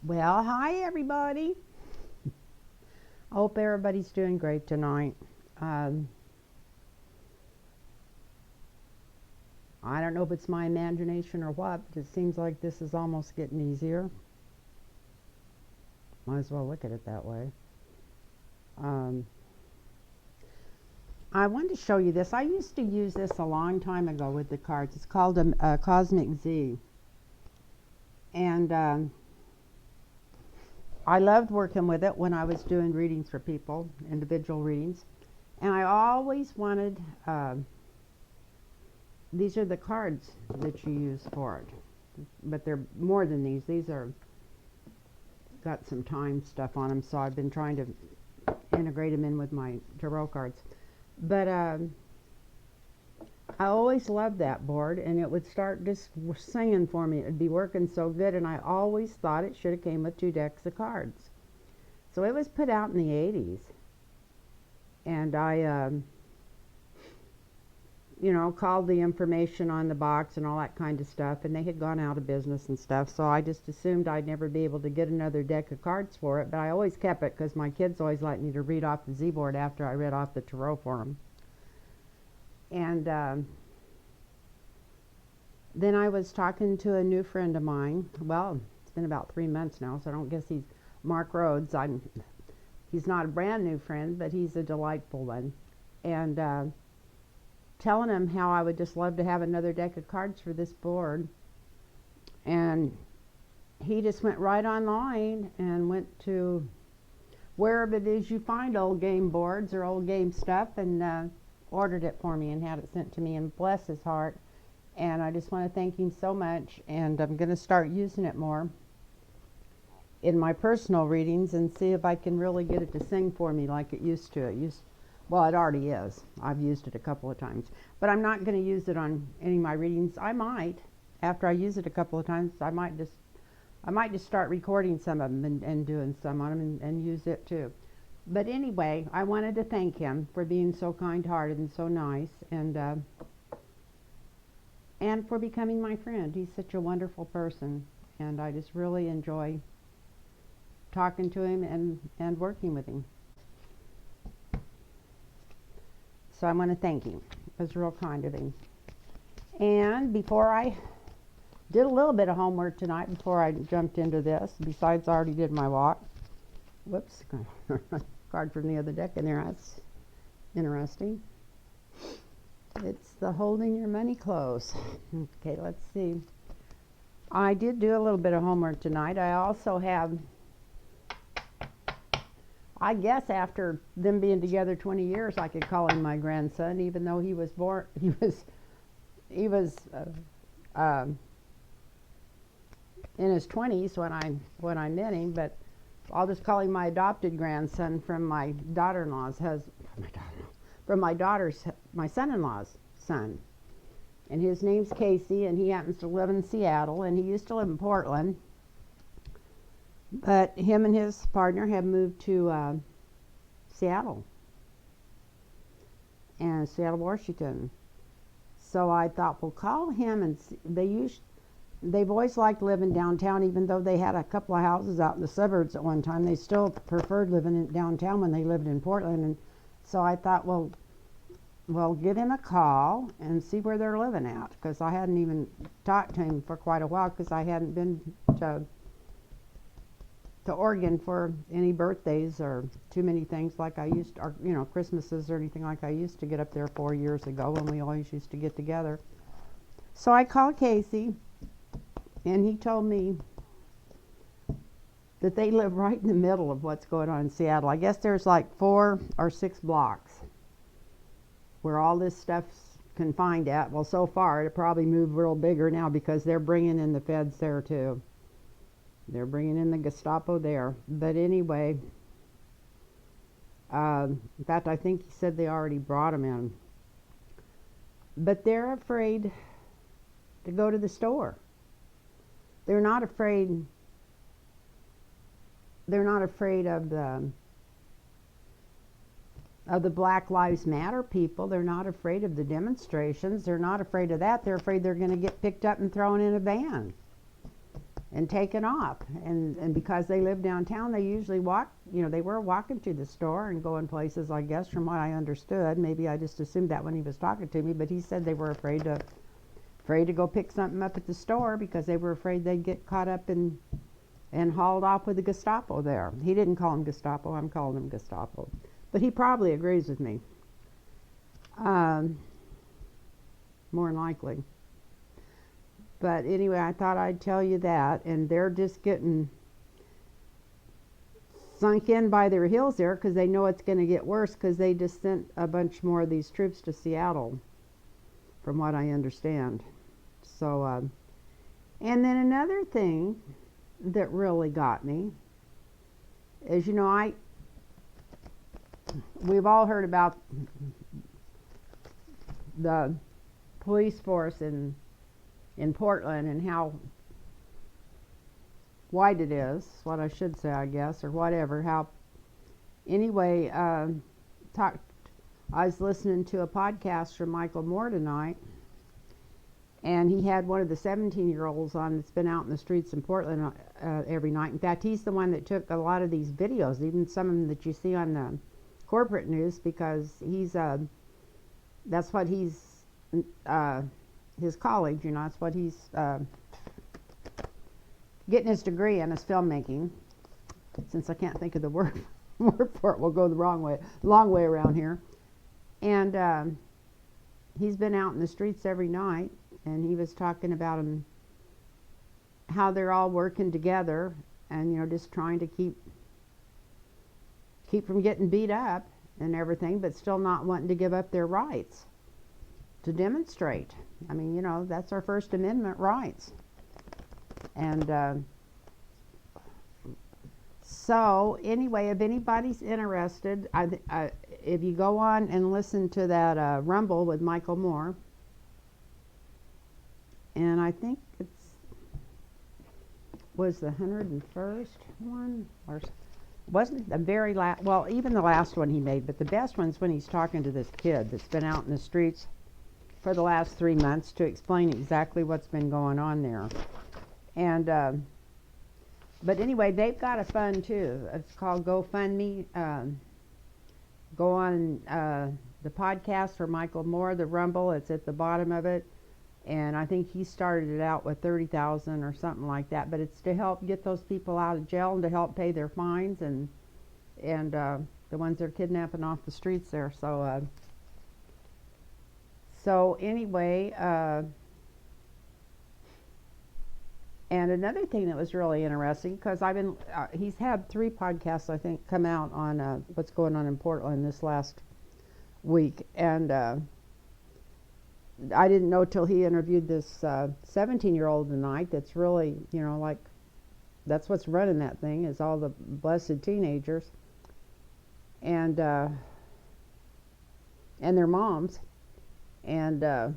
Well, hi everybody. I hope everybody's doing great tonight. Um, I don't know if it's my imagination or what, but it seems like this is almost getting easier. Might as well look at it that way. Um, I wanted to show you this. I used to use this a long time ago with the cards. It's called a Cosmic Z. And I loved working with it when I was doing readings for people, individual readings. And I always wanted these are the cards that you use for it, but they're more than these. These are got some time stuff on them, so I've been trying to integrate them in with my tarot cards. But I always loved that board, and it would start just singing for me. It would be working so good, and I always thought it should have came with 2 decks of cards. So it was put out in the 80s, and I called the information on the box and all that kind of stuff, and they had gone out of business and stuff, so I just assumed I'd never be able to get another deck of cards for it, but I always kept it because my kids always liked me to read off the Z-board after I read off the tarot for them. And then I was talking to a new friend of mine. Well, it's been about 3 months now, so I don't guess he's Mark Rhodes. He's not a brand new friend, but he's a delightful one. And telling him how I would just love to have another deck of cards for this board. And he just went right online and went to wherever it is you find old game boards or old game stuff, and ordered it for me and had it sent to me, and bless his heart. And I just want to thank him so much, and I'm going to start using it more in my personal readings and see if I can really get it to sing for me like it used to. Well, it already is. I've used it a couple of times, but I'm not going to use it on any of my readings. I might, after I use it a couple of times, I might just start recording some of them and doing some on them and use it too. But anyway, I wanted to thank him for being so kind-hearted and so nice, and for becoming my friend. He's such a wonderful person, and I just really enjoy talking to him and working with him. So I want to thank him. It was real kind of him. And before I did a little bit of homework tonight, before I jumped into this, besides I already did my walk. Whoops, card from the other deck in there. That's interesting. It's the holding your money close. Okay, let's see. I did do a little bit of homework tonight. I also have, I guess after them being together 20 years, I could call him my grandson, even though he was born, he was in his 20s when I met him, but I'll just call him my adopted grandson from my daughter-in-law's husband, from my son-in-law's son. And his name's Casey, and he happens to live in Seattle, and he used to live in Portland. But him and his partner have moved to Seattle, and Seattle, Washington. So I thought, well, call him, and they've always liked living downtown, even though they had a couple of houses out in the suburbs at one time. They still preferred living in downtown when they lived in Portland. And so I thought, well, give him a call and see where they're living at, because I hadn't even talked to him for quite a while, because I hadn't been to Oregon for any birthdays or too many things like I used to, or Christmases or anything like I used to get up there 4 years ago when we always used to get together. So I called Casey, and he told me that they live right in the middle of what's going on in Seattle. I guess there's like 4 or 6 blocks where all this stuff's confined at. Well, so far it'll probably move real bigger now, because they're bringing in the feds there too. They're bringing in the Gestapo there. But anyway, in fact, I think he said they already brought them in. But they're afraid to go to the store. They're not afraid of the Black Lives Matter people. They're not afraid of the demonstrations. They're not afraid of that. They're afraid they're going to get picked up and thrown in a van. and taken off. And because they live downtown, they usually walk, they were walking to the store and going places, I guess, from what I understood. Maybe I just assumed that when he was talking to me, but he said they were afraid to go pick something up at the store because they were afraid they'd get caught up and hauled off with the Gestapo there. He didn't call them Gestapo, I'm calling them Gestapo. But he probably agrees with me. More than likely. But anyway, I thought I'd tell you that, and they're just getting sunk in by their heels there because they know it's going to get worse because they just sent a bunch more of these troops to Seattle, from what I understand. So, and then another thing that really got me is, we've all heard about the police force in Portland and how wide it is, what I should say, I guess, or whatever. Anyway, I was listening to a podcast from Michael Moore tonight, and he had one of the 17-year-olds on that's been out in the streets in Portland every night. In fact, he's the one that took a lot of these videos, even some of them that you see on the corporate news, because that's what he's his college, that's what he's getting his degree in, is filmmaking. Since I can't think of the word for it, we'll go the long way around here. And he's been out in the streets every night, and he was talking about how they're all working together and just trying to keep from getting beat up and everything, but still not wanting to give up their rights to demonstrate. I mean, that's our First Amendment rights. And so anyway, if anybody's interested, if you go on and listen to that Rumble with Michael Moore, and I think was the 101st one, or wasn't the very last, well, even the last one he made, but the best one's when he's talking to this kid that's been out in the streets for the last 3 months to explain exactly what's been going on there. And but anyway, they've got a fund too. It's called GoFundMe. Go on the podcast for Michael Moore, the Rumble. It's at the bottom of it, and I think he started it out with $30,000 or something like that. But it's to help get those people out of jail and to help pay their fines and the ones that are kidnapping off the streets there. So anyway, and another thing that was really interesting, because he's had 3 podcasts, I think, come out on what's going on in Portland this last week, and I didn't know till he interviewed this 17-year-old tonight that's really, like, that's what's running that thing, is all the blessed teenagers, and their moms. And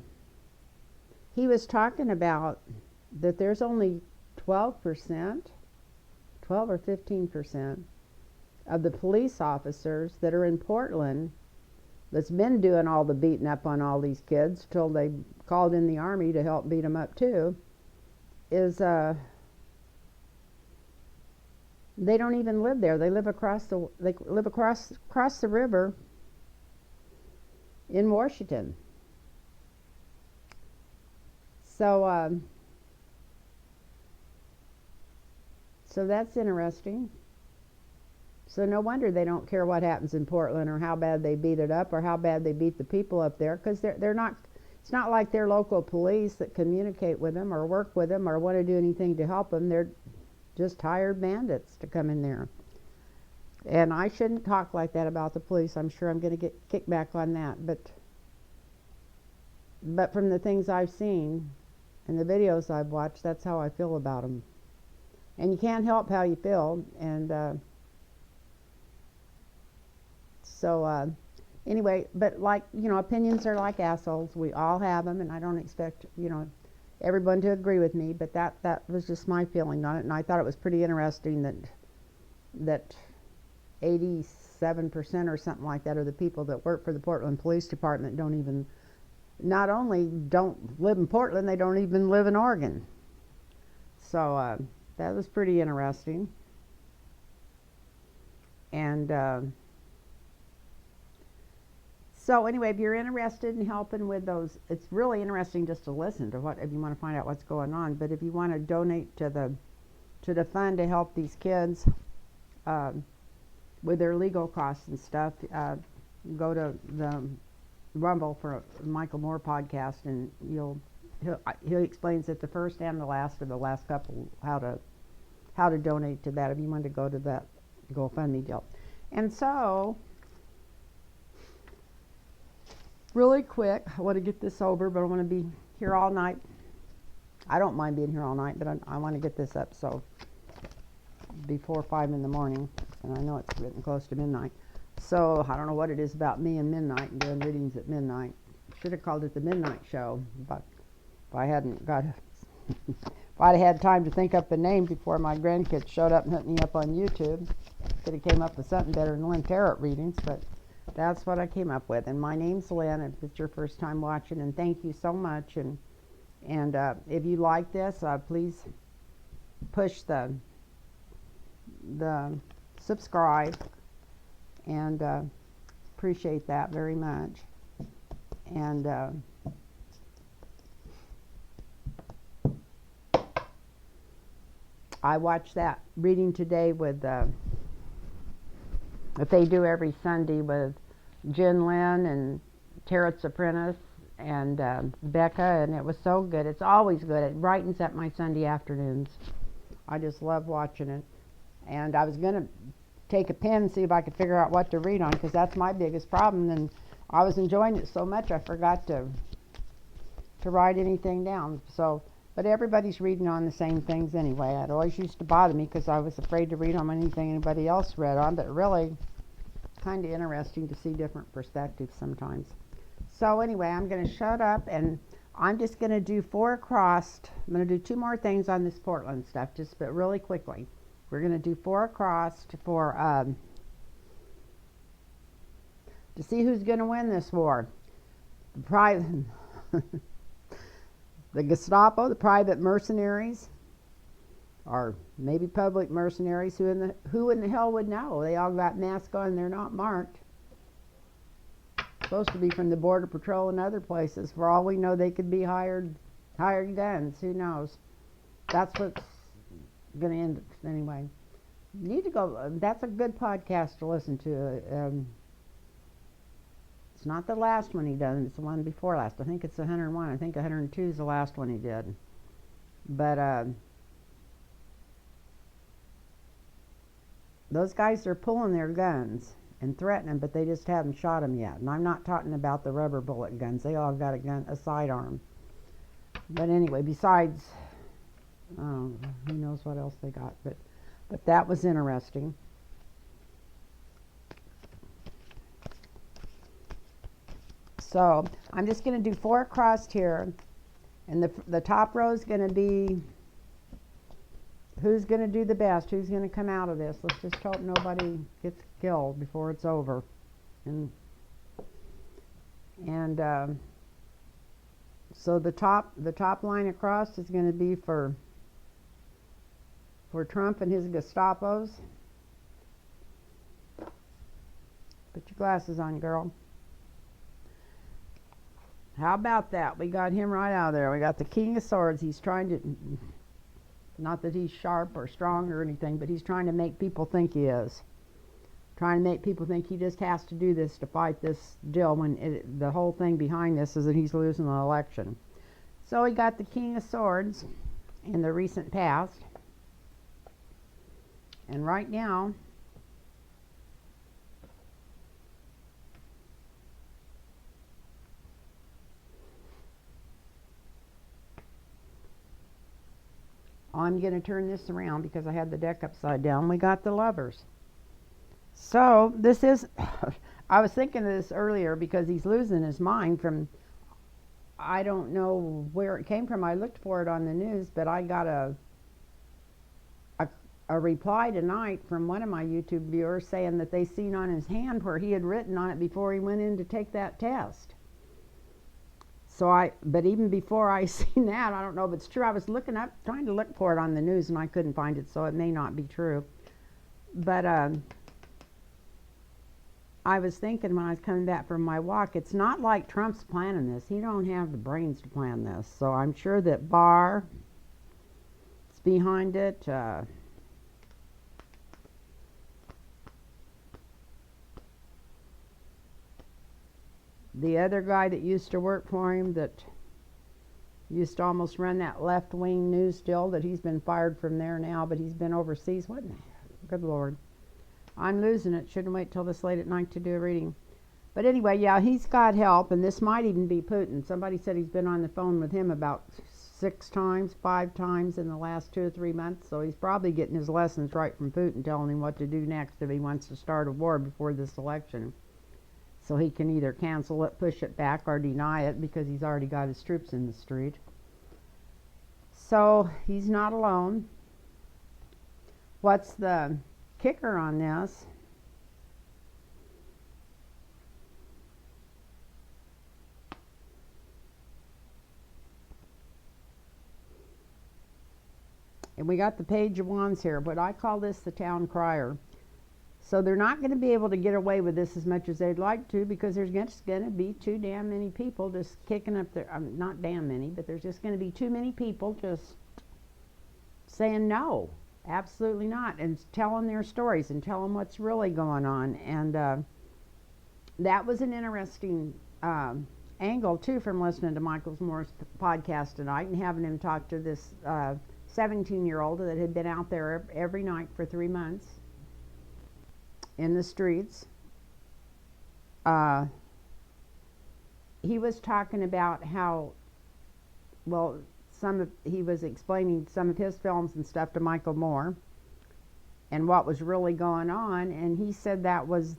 he was talking about that there's only 12% or 15% of the police officers that are in Portland that's been doing all the beating up on all these kids till they called in the army to help beat them up too, is they don't even live there. They live across the river in Washington. So so that's interesting. So no wonder they don't care what happens in Portland or how bad they beat it up or how bad they beat the people up there, because they're not. It's not like they're local police that communicate with them or work with them or want to do anything to help them. They're just hired bandits to come in there. And I shouldn't talk like that about the police. I'm sure I'm going to get kickback on that. But from the things I've seen and the videos I've watched, that's how I feel about them. And you can't help how you feel. And so anyway, but like, opinions are like assholes. We all have them, and I don't expect, everyone to agree with me, but that was just my feeling on it. And I thought it was pretty interesting that 87% or something like that of the people that work for the Portland Police Department not only don't live in Portland, they don't even live in Oregon. So that was pretty interesting. And so anyway, if you're interested in helping with those, it's really interesting just to listen to what, if you want to find out what's going on. But if you want to donate to the fund to help these kids with their legal costs and stuff, go to the Rumble for Michael Moore podcast, and he explains at the first and the last of the last couple how to donate to that if you want to go to that GoFundMe deal. And so, really quick, I want to get this over, but I want to be here all night. I don't mind being here all night, but I want to get this up so before 5 in the morning, and I know it's getting close to midnight. So I don't know what it is about me and midnight and doing readings at midnight. Should have called it the Midnight Show, but if I hadn't got if I'd had time to think up a name before my grandkids showed up and hooked me up on YouTube, could have came up with something better than Lynn Tarot readings, but that's what I came up with. And my name's Lynn, if it's your first time watching, and thank you so much. And if you like this, please push the subscribe, and appreciate that very much. And I watched that reading today with that they do every Sunday with Jen Lynn and Tarot's Apprentice and Becca, and it was so good. It's always good. It brightens up my Sunday afternoons. I just love watching it. And I was going to take a pen and see if I could figure out what to read on, because that's my biggest problem. And I was enjoying it so much I forgot to write anything down. So, but everybody's reading on the same things anyway. It always used to bother me because I was afraid to read on anything anybody else read on, but really kind of interesting to see different perspectives sometimes. So anyway, I'm going to shut up, and I'm just going to do 4 across. I'm going to do 2 more things on this Portland stuff, but really quickly. We're going to do 4 across to see who's going to win this war. The Gestapo, the private mercenaries, or maybe public mercenaries. Who in the hell would know? They all got masks on and they're not marked. Supposed to be from the Border Patrol and other places. For all we know, they could be hired guns. Who knows? That's what's going to end it anyway. You need to go. That's a good podcast to listen to. It's not the last one he done. It's the one before last. I think it's 101. I think 102 is the last one he did. But those guys are pulling their guns and threatening, but they just haven't shot them yet. And I'm not talking about the rubber bullet guns. They all got a sidearm. But anyway, besides, who knows what else they got. But that was interesting. So I'm just going to do 4 across here, and the top row is going to be who's going to do the best, who's going to come out of this. Let's just hope nobody gets killed before it's over. And so the top line across is going to be for Trump and his Gestapos. Put your glasses on, girl. How about that? We got him right out of there. We got the King of Swords. He's trying to, not that he's sharp or strong or anything, but he's trying to make people think he is. Trying to make people think he just has to do this to fight this deal, when the whole thing behind this is that he's losing the election. So we got the King of Swords in the recent past. And right now, I'm going to turn this around because I had the deck upside down. We got the Lovers. So this is, I was thinking of this earlier because he's losing his mind from, I don't know where it came from. I looked for it on the news, but I got a reply tonight from one of my YouTube viewers saying that they seen on his hand where he had written on it before he went in to take that test. but even before I seen that, I don't know if it's true. I was trying to look for it on the news, and I couldn't find it, so it may not be true. But I was thinking when I was coming back from my walk, it's not like Trump's planning this. He don't have the brains to plan this. So I'm sure that Barr is behind it. The other guy that used to work for him, that used to almost run that left-wing news deal, that he's been fired from there now, but he's been overseas. What in the good Lord. I'm losing it. Shouldn't wait till this late at night to do a reading. But anyway, yeah, he's got help, and this might even be Putin. Somebody said he's been on the phone with him about 5 times in the last 2 or 3 months, so he's probably getting his lessons right from Putin, telling him what to do next if he wants to start a war before this election. So he can either cancel it, push it back, or deny it, because he's already got his troops in the street. So he's not alone. What's the kicker on this? And we got the Page of Wands here, but I call this the town crier. So they're not going to be able to get away with this as much as they'd like to, because there's just going to be too damn many people just kicking up their, not damn many, but there's just going to be too many people just saying no, absolutely not, and telling their stories and telling what's really going on. And that was an interesting angle, too, from listening to Michael Moore's podcast tonight and having him talk to this 17-year-old that had been out there every night for 3 months in the streets. He was talking about how, well, he was explaining some of his films and stuff to Michael Moore and what was really going on, and he said that was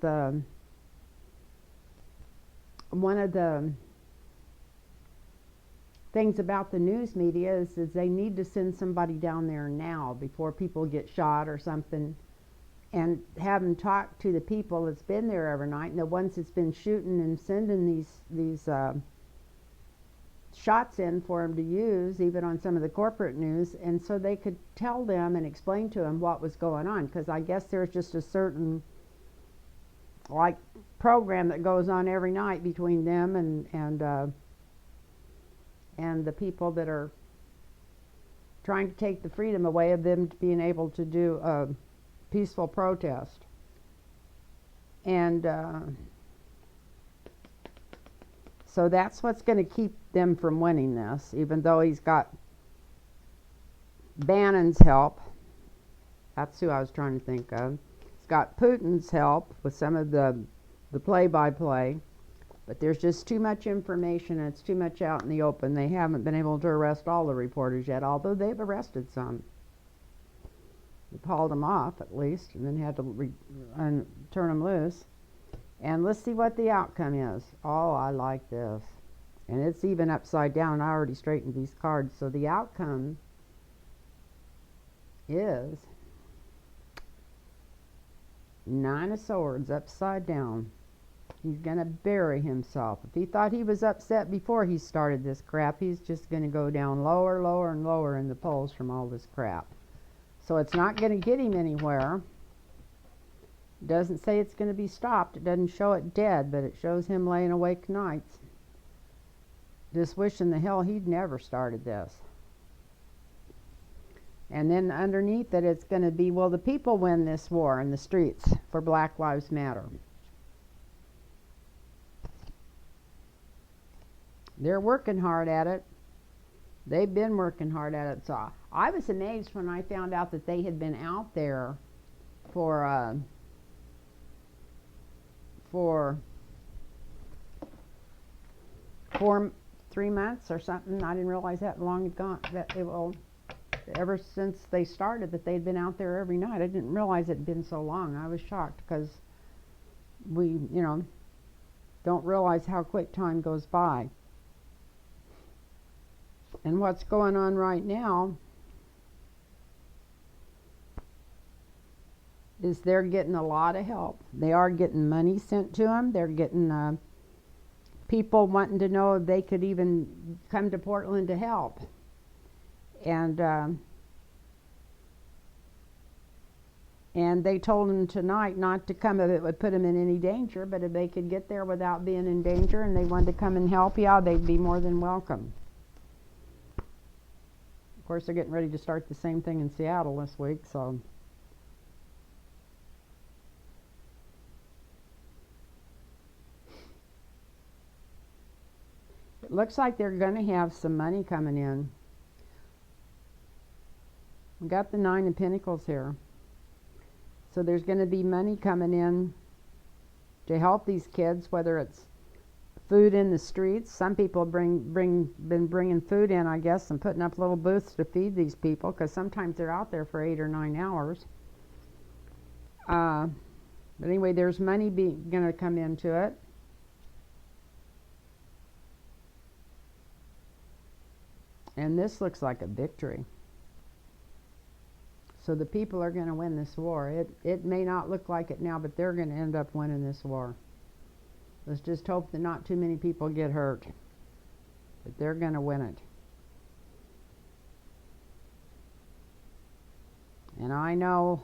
one of the things about the news media is they need to send somebody down there now before people get shot or something, and have them talk to the people that's been there every night, and the ones that's been shooting and sending these shots in for them to use, even on some of the corporate news, and so they could tell them and explain to them what was going on, because I guess there's just a certain like program that goes on every night between them and the people that are trying to take the freedom away of them being able to do a peaceful protest. And so that's what's going to keep them from winning this, even though he's got Bannon's help. That's who I was trying to think of. He's got Putin's help with some of the play-by-play, but there's just too much information and it's too much out in the open. They haven't been able to arrest all the reporters yet, although they've arrested some. They've hauled them off, at least, and then had to turn them loose. And let's see what the outcome is. Oh, I like this. And it's even upside down. I already straightened these cards. So the outcome is 9 of Swords upside down. He's going to bury himself. If he thought he was upset before he started this crap, he's just going to go down lower, lower, and lower in the polls from all this crap. So it's not going to get him anywhere. It doesn't say it's going to be stopped. It doesn't show it dead, but it shows him laying awake nights, just wishing the hell he'd never started this. And then underneath it, it's going to be, will the people win this war in the streets for Black Lives Matter? They're working hard at it. They've been working hard at it. So I was amazed when I found out that they had been out there for 3 months or something. I didn't realize that long had gone. Ever since they started, that they'd been out there every night. I didn't realize it had been so long. I was shocked because we, don't realize how quick time goes by. And what's going on right now is they're getting a lot of help. They are getting money sent to them. They're getting people wanting to know if they could even come to Portland to help. And they told them tonight not to come if it would put them in any danger, but if they could get there without being in danger and they wanted to come and help, yeah, they'd be more than welcome. Of course, they're getting ready to start the same thing in Seattle this week, so. It looks like they're going to have some money coming in. We got the 9 of Pentacles here. So there's going to be money coming in to help these kids, whether it's food in the streets. Some people been bringing food in, I guess, and putting up little booths to feed these people, because sometimes they're out there for 8 or 9 hours. But anyway, there's money going to come into it. And this looks like a victory. So the people are going to win this war. It may not look like it now, but they're going to end up winning this war. Let's just hope that not too many people get hurt. But they're going to win it. And I know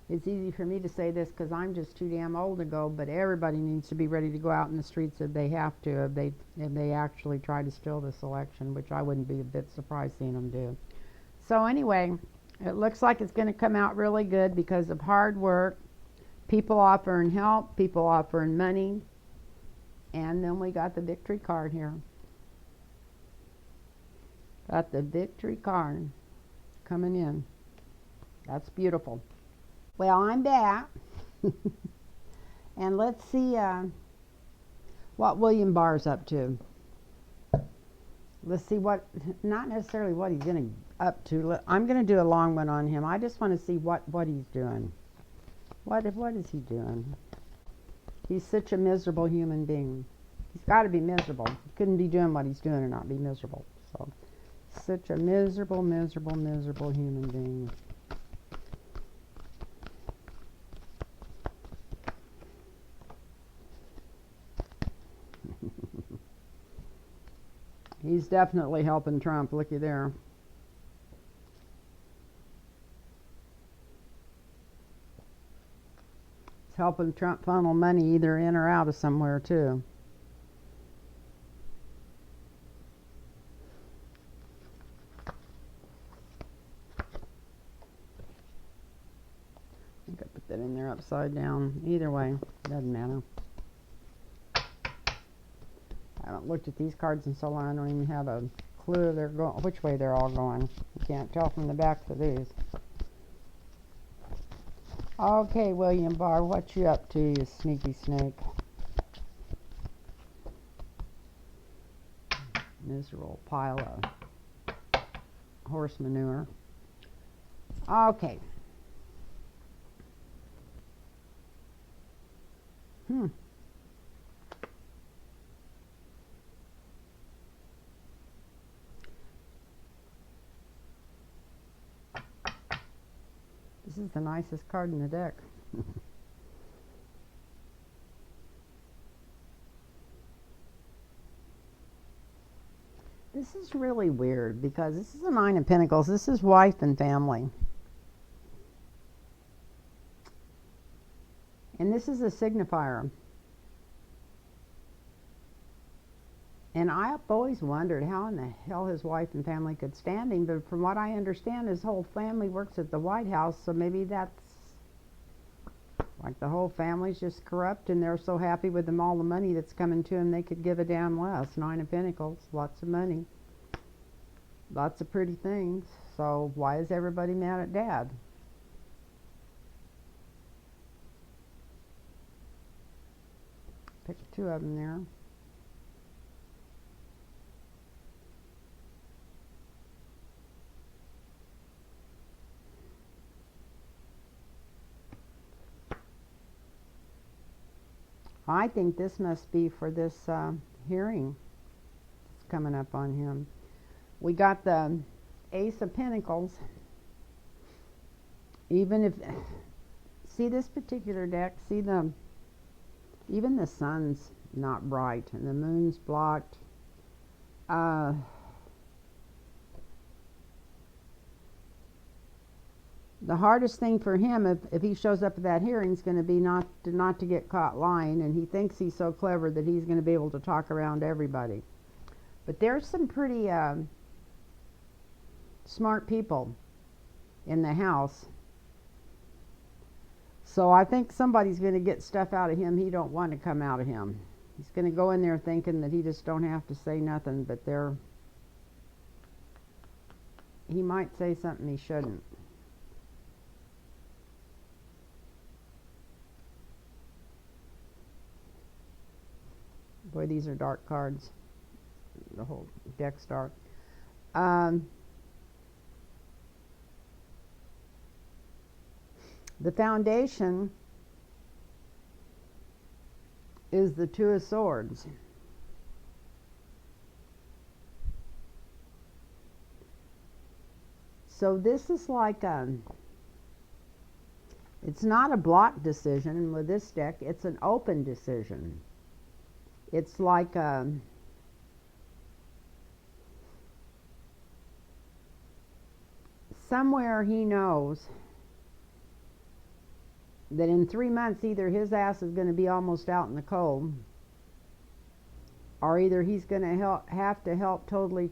it's easy for me to say this because I'm just too damn old to go, but everybody needs to be ready to go out in the streets if they have to, if they actually try to steal this election, which I wouldn't be a bit surprised seeing them do. So anyway, it looks like it's going to come out really good because of hard work, people offering help, people offering money, and then we got the victory card here. Got the victory card coming in. That's beautiful. Well, I'm back. And let's see what William Barr's up to. Let's see what, not necessarily what he's going to up to. I'm going to do a long one on him. I just want to see what he's doing. What is he doing? He's such a miserable human being. He's got to be miserable. He couldn't be doing what he's doing and not be miserable. So, such a miserable human being. He's definitely helping Trump. Looky there. He's helping Trump funnel money either in or out of somewhere, too. I think I put that in there upside down. Either way, doesn't matter. I haven't looked at these cards in so long, I don't even have a clue they're going, which way they're all going. You can't tell from the backs of these. Okay, William Barr, what you up to, you sneaky snake? Miserable pile of horse manure. Okay. This is the nicest card in the deck. This is really weird because this is a 9 of Pentacles. This is wife and family. And this is a signifier. And I've always wondered how in the hell his wife and family could stand him, but from what I understand, his whole family works at the White House, so maybe that's like the whole family's just corrupt and they're so happy with them all the money that's coming to them they could give a damn less. 9 of Pentacles, lots of money, lots of pretty things. So why is everybody mad at Dad? Pick 2 of them there. I think this must be for this hearing that's coming up on him. We got the Ace of Pentacles. Even if, see this particular deck, see even the suns not bright, and the moon's blocked. Uh, the hardest thing for him, if he shows up at that hearing, is going to be not to get caught lying, and he thinks he's so clever that he's going to be able to talk around everybody. But there's some pretty smart people in the House, so I think somebody's going to get stuff out of him he don't want to come out of him. He's going to go in there thinking that he just don't have to say nothing, but he might say something he shouldn't. Boy, these are dark cards. The whole deck's dark. The foundation is the Two of Swords. So this is like it's not a block decision with this deck, it's an open decision. It's like somewhere he knows that in 3 months either his ass is going to be almost out in the cold, or either he's going to have to help totally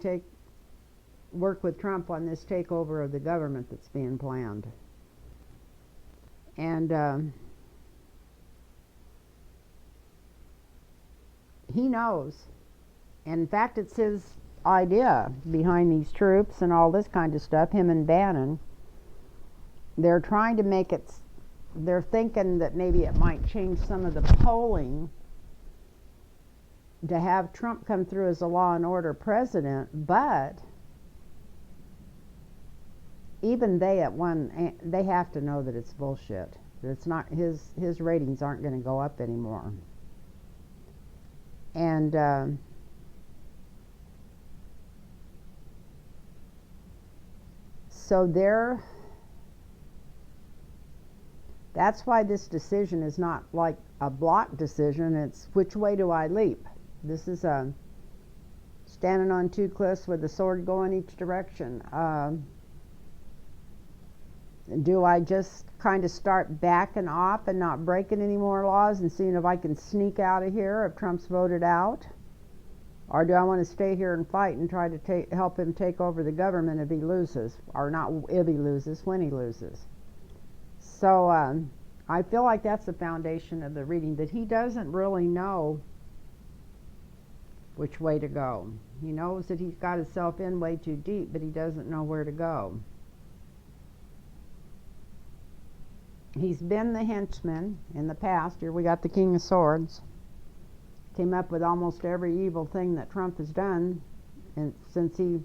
work with Trump on this takeover of the government that's being planned. And he knows. And in fact, it's his idea behind these troops and all this kind of stuff, him and Bannon. They're trying to make it, they're thinking that maybe it might change some of the polling to have Trump come through as a law and order president, but even they have to know that it's bullshit. That it's not, his ratings aren't going to go up anymore. And so that's why this decision is not like a block decision. It's which way do I leap? This is standing on two cliffs with the sword going each direction. Do I just kind of start backing off and not breaking any more laws and seeing if I can sneak out of here if Trump's voted out? Or do I want to stay here and fight and try to help him take over the government if he loses? Or not if he loses, when he loses. So I feel like that's the foundation of the reading, that he doesn't really know which way to go. He knows that he's got himself in way too deep, but he doesn't know where to go. He's been the henchman in the past. Here we got the King of Swords. Came up with almost every evil thing that Trump has done, and since he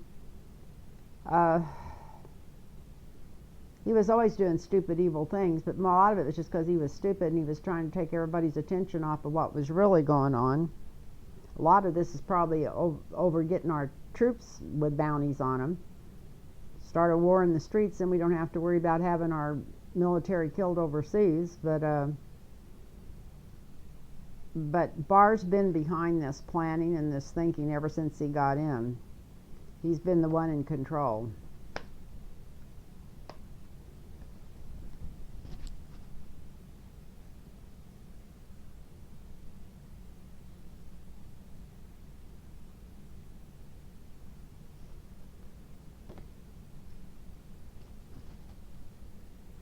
was always doing stupid, evil things, but a lot of it was just because he was stupid and he was trying to take everybody's attention off of what was really going on. A lot of this is probably over getting our troops with bounties on them. Start a war in the streets, and we don't have to worry about having our military killed overseas. But Barr's been behind this planning and this thinking ever since he got in. He's been the one in control.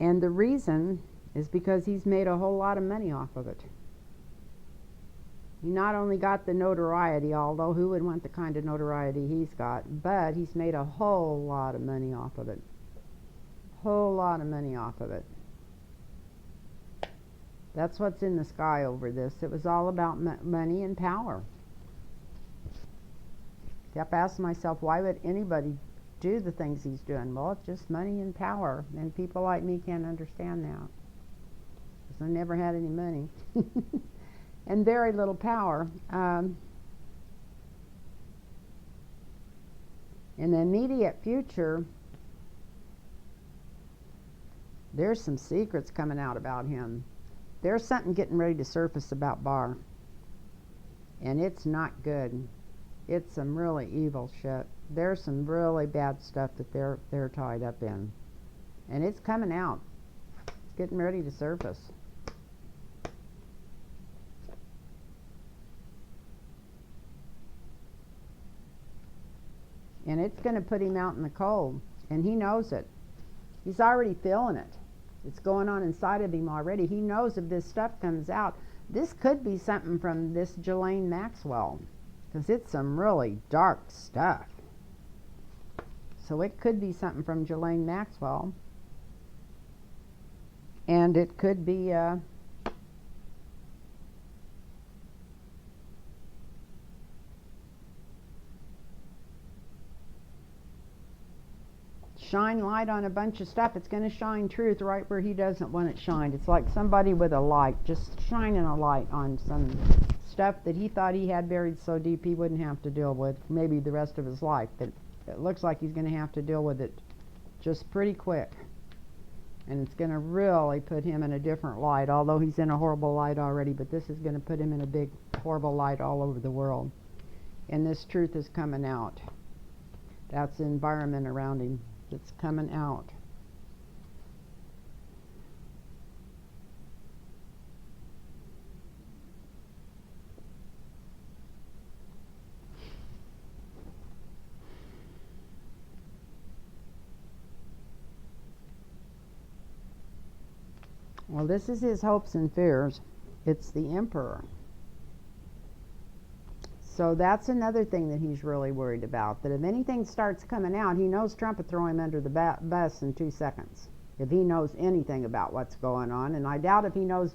And the reason is because he's made a whole lot of money off of it. He not only got the notoriety, although who would want the kind of notoriety he's got, but he's made a whole lot of money off of it. Whole lot of money off of it. That's what's in the sky over this. It was all about money and power. Kept asking myself, why would anybody do the things he's doing? Well, it's just money and power, and people like me can't understand that, because I never had any money and very little power. In the immediate future, there's some secrets coming out about him. There's something getting ready to surface about Barr. And it's not good. It's some really evil shit. There's some really bad stuff that they're tied up in. And it's coming out. It's getting ready to surface. And it's going to put him out in the cold. And he knows it. He's already feeling it. It's going on inside of him already. He knows if this stuff comes out, this could be something from this Ghislaine Maxwell. Because it's some really dark stuff. So it could be something from Ghislaine Maxwell. And it could be shine light on a bunch of stuff. It's going to shine truth right where he doesn't want it shined. It's like somebody with a light, just shining a light on some stuff that he thought he had buried so deep he wouldn't have to deal with maybe the rest of his life. But it looks like he's going to have to deal with it just pretty quick. And it's going to really put him in a different light, although he's in a horrible light already, but this is going to put him in a big, horrible light all over the world. And this truth is coming out. That's the environment around him that's coming out. Well, this is his hopes and fears. It's the Emperor. So that's another thing that he's really worried about, that if anything starts coming out, he knows Trump would throw him under the bus in 2 seconds if he knows anything about what's going on. And I doubt if he knows,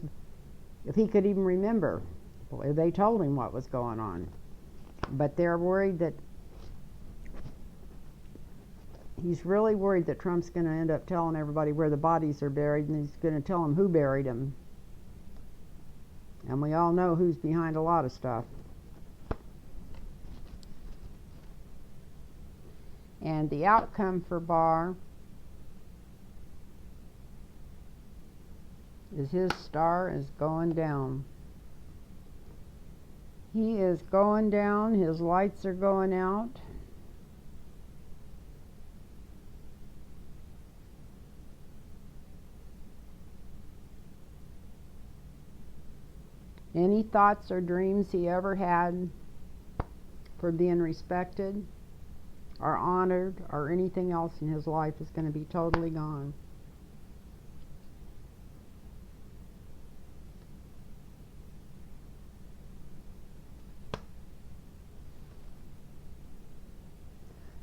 if he could even remember. Boy, they told him what was going on. But they're worried that, he's really worried that Trump's going to end up telling everybody where the bodies are buried, and he's going to tell them who buried them. And we all know who's behind a lot of stuff. And the outcome for Barr is his star is going down. He is going down. His lights are going out. Any thoughts or dreams he ever had for being respected or honored or anything else in his life is going to be totally gone.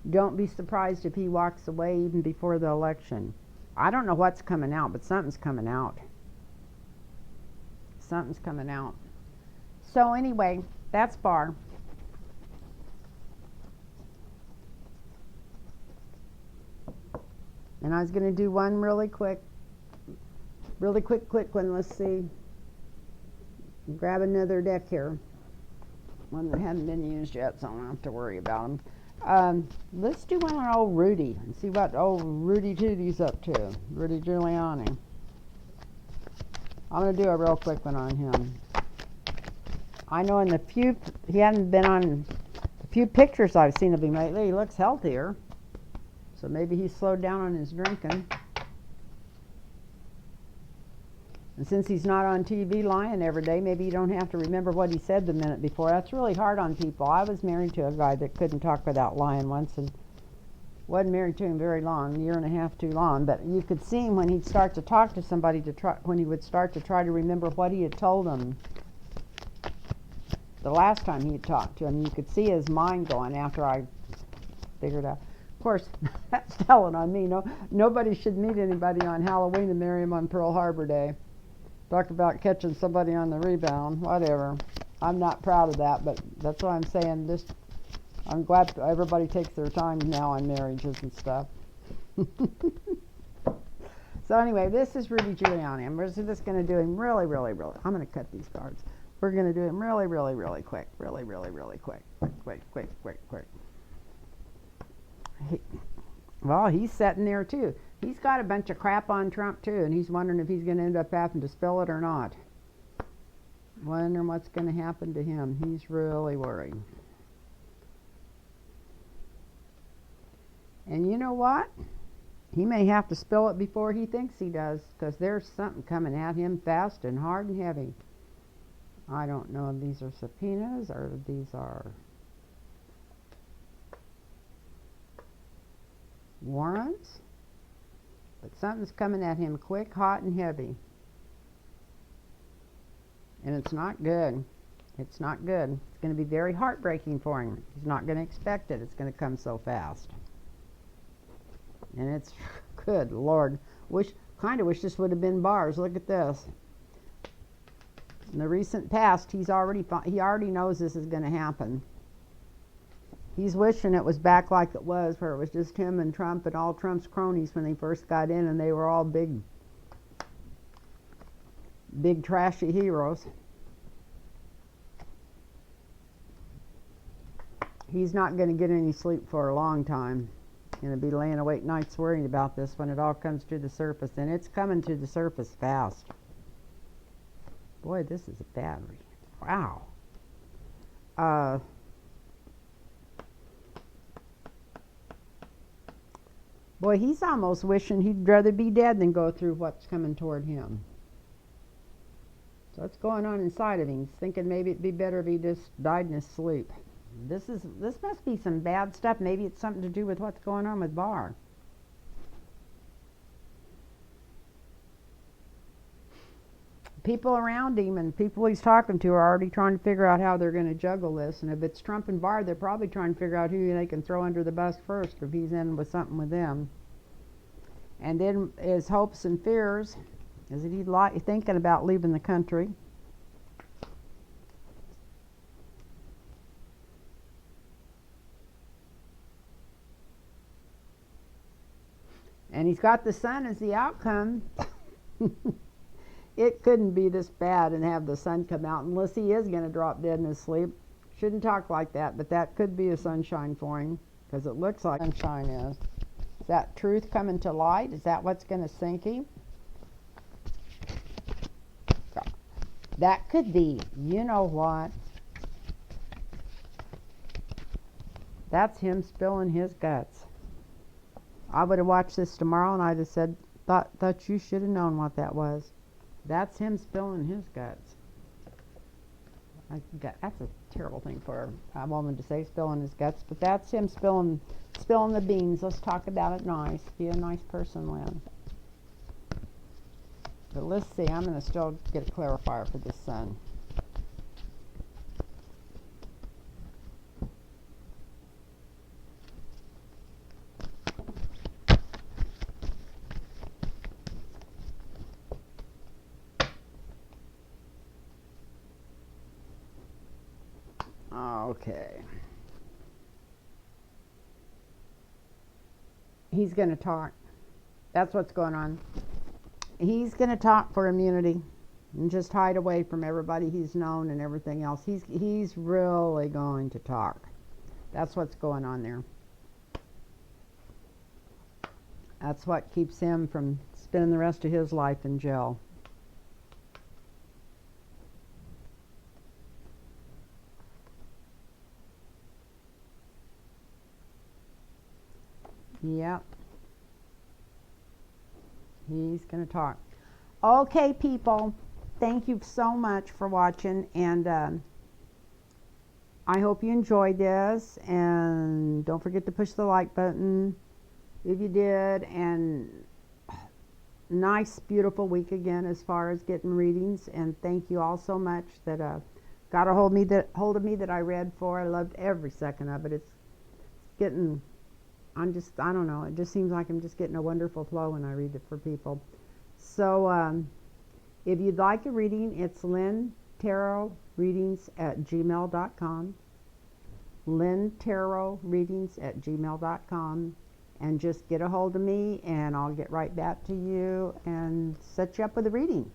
Don't be surprised if he walks away even before the election. I don't know what's coming out, but something's coming out. Something's coming out. So anyway, that's Barr. And I was going to do one really quick one. Let's see. Grab another deck here. One that hasn't been used yet, so I don't have to worry about them. Let's do one on old Rudy and see what old Rudy Tooty's up to. Rudy Giuliani. I'm going to do a real quick one on him. I know in the few, he hadn't been on the few pictures I've seen of him lately, he looks healthier. So maybe he slowed down on his drinking. And since he's not on TV lying every day, maybe you don't have to remember what he said the minute before. That's really hard on people. I was married to a guy that couldn't talk without lying once, and wasn't married to him very long, a year and a half too long. But you could see him when he'd start to talk to somebody, when he would start to try to remember what he had told them the last time he had talked to him. You could see his mind going after I figured out. Of course, that's telling on me. Nobody should meet anybody on Halloween and marry him on Pearl Harbor Day. Talk about catching somebody on the rebound, whatever. I'm not proud of that, but that's what I'm saying. I'm glad everybody takes their time now on marriages and stuff. So anyway, this is Rudy Giuliani. I'm just going to do him really, I'm going to cut these cards. We're going to do him really quick. Really quick. Well, he's sitting there too. He's got a bunch of crap on Trump too, and he's wondering if he's going to end up having to spill it or not. Wondering what's going to happen to him. He's really worried. And you know what? He may have to spill it before he thinks he does, because there's something coming at him fast and hard and heavy. I don't know if these are subpoenas or if these are warrants, but something's coming at him quick, hot, and heavy. And it's not good. It's not good. It's going to be very heartbreaking for him. He's not going to expect it. It's going to come so fast. And it's, good Lord, kind of wish this would have been bars. Look at this. In the recent past, he already knows this is going to happen. He's wishing it was back like it was, where it was just him and Trump and all Trump's cronies when they first got in, and they were all big trashy heroes. He's not going to get any sleep for a long time. Going to be laying awake nights worrying about this when it all comes to the surface, and it's coming to the surface fast. Boy, this is a bad read. Wow. Boy, he's almost wishing he'd rather be dead than go through what's coming toward him. So what's going on inside of him? He's thinking maybe it'd be better if he just died in his sleep. This must be some bad stuff. Maybe it's something to do with what's going on with Barr. People around him and people he's talking to are already trying to figure out how they're going to juggle this. And if it's Trump and Barr, they're probably trying to figure out who they can throw under the bus first if he's in with something with them. And then his hopes and fears is that he's thinking about leaving the country. And he's got the sun as the outcome. It couldn't be this bad and have the sun come out unless he is going to drop dead in his sleep. Shouldn't talk like that, but that could be a sunshine for him, because it looks like sunshine is. Is that truth coming to light? Is that what's going to sink him? That could be. You know what? That's him spilling his guts. I would have watched this tomorrow and I'd have said, thought you should have known what that was. That's him spilling his guts. That's a terrible thing for a woman to say, spilling his guts, but that's him spilling the beans. Let's talk about it nice. Be a nice person, Lynn. But let's see, I'm going to still get a clarifier for this sun. Okay. He's going to talk. That's what's going on. He's going to talk for immunity and just hide away from everybody he's known and everything else. He's really going to talk. That's what's going on there. That's what keeps him from spending the rest of his life in jail. Yep. He's going to talk. Okay, people. Thank you so much for watching. And I hope you enjoyed this. And don't forget to push the like button if you did. And nice, beautiful week again as far as getting readings. And thank you all so much that got a hold of me that I read for. I loved every second of it. It's getting... I don't know, it just seems like I'm just getting a wonderful flow when I read it for people. So if you'd like a reading, it's lynntarotreadings@gmail.com. lynntarotreadings@gmail.com. And just get a hold of me and I'll get right back to you and set you up with a reading.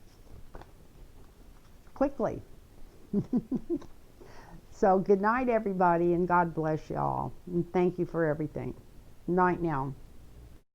Quickly. So good night, everybody, and God bless you all. And thank you for everything. Night now.